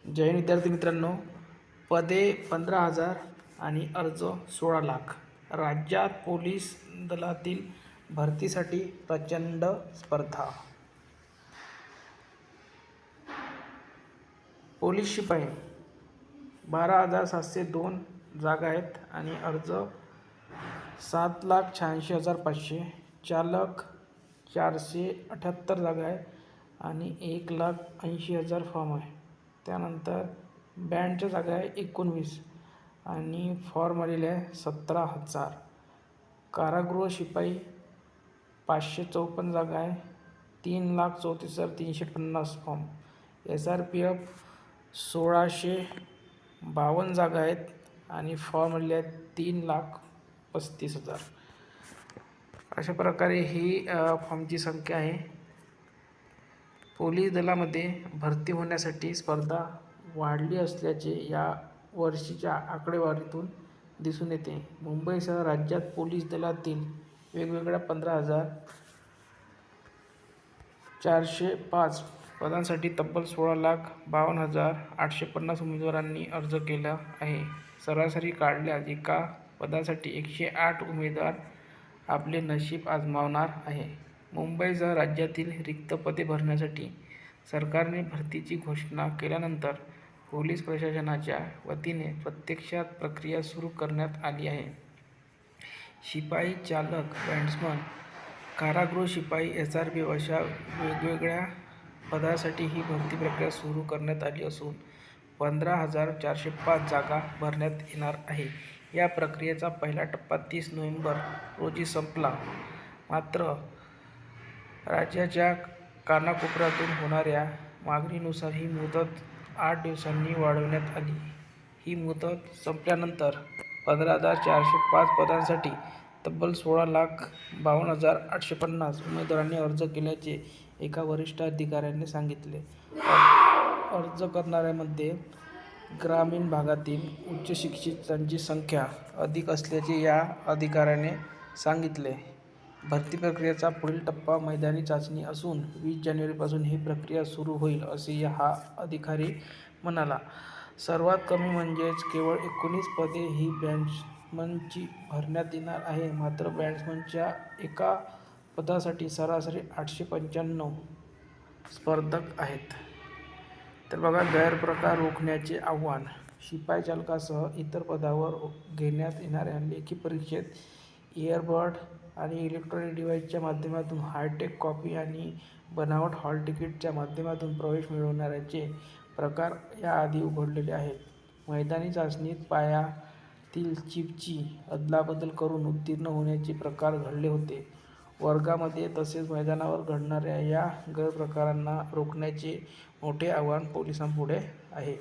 जय हिंद विद्यार्थी मित्रांनो, पदे 15,000 आणि अर्ज 16 लाख. राज्यात पोलीस दलातील भरतीसाठी प्रचंड स्पर्धा. पोलीस शिपाई 12,702 जागा आहेत आणि अर्ज 7,86,500. चालक 478 जागा आहे आणि 1,80,000 फॉर्म आहे. त्यानंतर बँडच्या जागा आहे 19 आणि फॉर्म आलेले आहे 17,000. कारागृह शिपाई 554 जागा आहे, 3,34,350 फॉर्म. SRPF 1,652 जागा आहेत आणि फॉर्म आलेले आहेत 3,35,000. अशा प्रकारे ही फॉर्मची संख्या आहे. पोलीस दलामध्ये भरती होण्यासाठी स्पर्धा वाढली असल्याचे या वर्षीच्या आकडेवारीतून दिसून येते. मुंबईसह राज्यात पोलीस दलातील वेगवेगळ्या 15,405 पदांसाठी तब्बल 16,52,850 उमेदवारांनी अर्ज केला आहे. सरासरी काढल्यास एका पदासाठी 108 उमेदवार आपले नशीब आजमावणार आहे. मुंबईसह राज्यातील रिक्त पदे भरण्यासाठी सरकारने भरतीची घोषणा केल्यानंतर पोलीस प्रशासनाच्या वतीने प्रत्यक्षात प्रक्रिया सुरू करण्यात आली आहे. शिपाई, चालक, बॅट्समन, कारागृह शिपाई, SRPF अशा वेगवेगळ्या पदांसाठी ही भरती प्रक्रिया सुरू करण्यात आली असून 15,405 जागा भरण्यात येणार आहे. या प्रक्रियेचा पहिला टप्पा 30 नोव्हेंबर रोजी संपला. मात्र राज्याच्या कानाकोपऱ्यातून होणाऱ्या मागणीनुसार ही मुदत 8 दिवसांनी वाढवण्यात आली. ही मुदत संपल्यानंतर 15,405 पदांसाठी तब्बल 16,52,850 उमेदवारांनी अर्ज केल्याचे एका वरिष्ठ अधिकाऱ्याने सांगितले. अर्ज करणाऱ्यांमध्ये ग्रामीण भागातील उच्च शिक्षितांची संख्या अधिक असल्याचे या अधिकाऱ्याने सांगितले. भरती प्रक्रियेचा पुढील टप्पा मैदानी चाचणी असून 20 जानेवारीपासून ही प्रक्रिया सुरू होईल, असे हा अधिकारी म्हणाला. सर्वात कमी म्हणजेच केवळ 19 पदे ही बॅट्समनची भरण्यात येणार आहे. मात्र बॅट्समनच्या एका पदासाठी सरासरी 895 स्पर्धक आहेत. तर बघा, गैरप्रकार रोखण्याचे आव्हान. शिपाई चालकासह इतर पदावर घेण्यात येणाऱ्या लेखी परीक्षेत इयरबड आणि इलेक्ट्रॉनिक डिव्हाइसच्या माध्यमातून हायटेक कॉपी आणि बनावट हॉल तिकीटच्या माध्यमातून प्रवेश मिळवण्याचे प्रकार याआधी उघडलेले आहेत. मैदानी चाचणीत पायातील चिपची अदलाबदल करून उत्तीर्ण होण्याचे प्रकार घडले होते. वर्गामध्ये तसेच मैदानावर घडणाऱ्या या गैरप्रकारांना रोखण्याचे मोठे आव्हान पोलिसांपुढे आहे.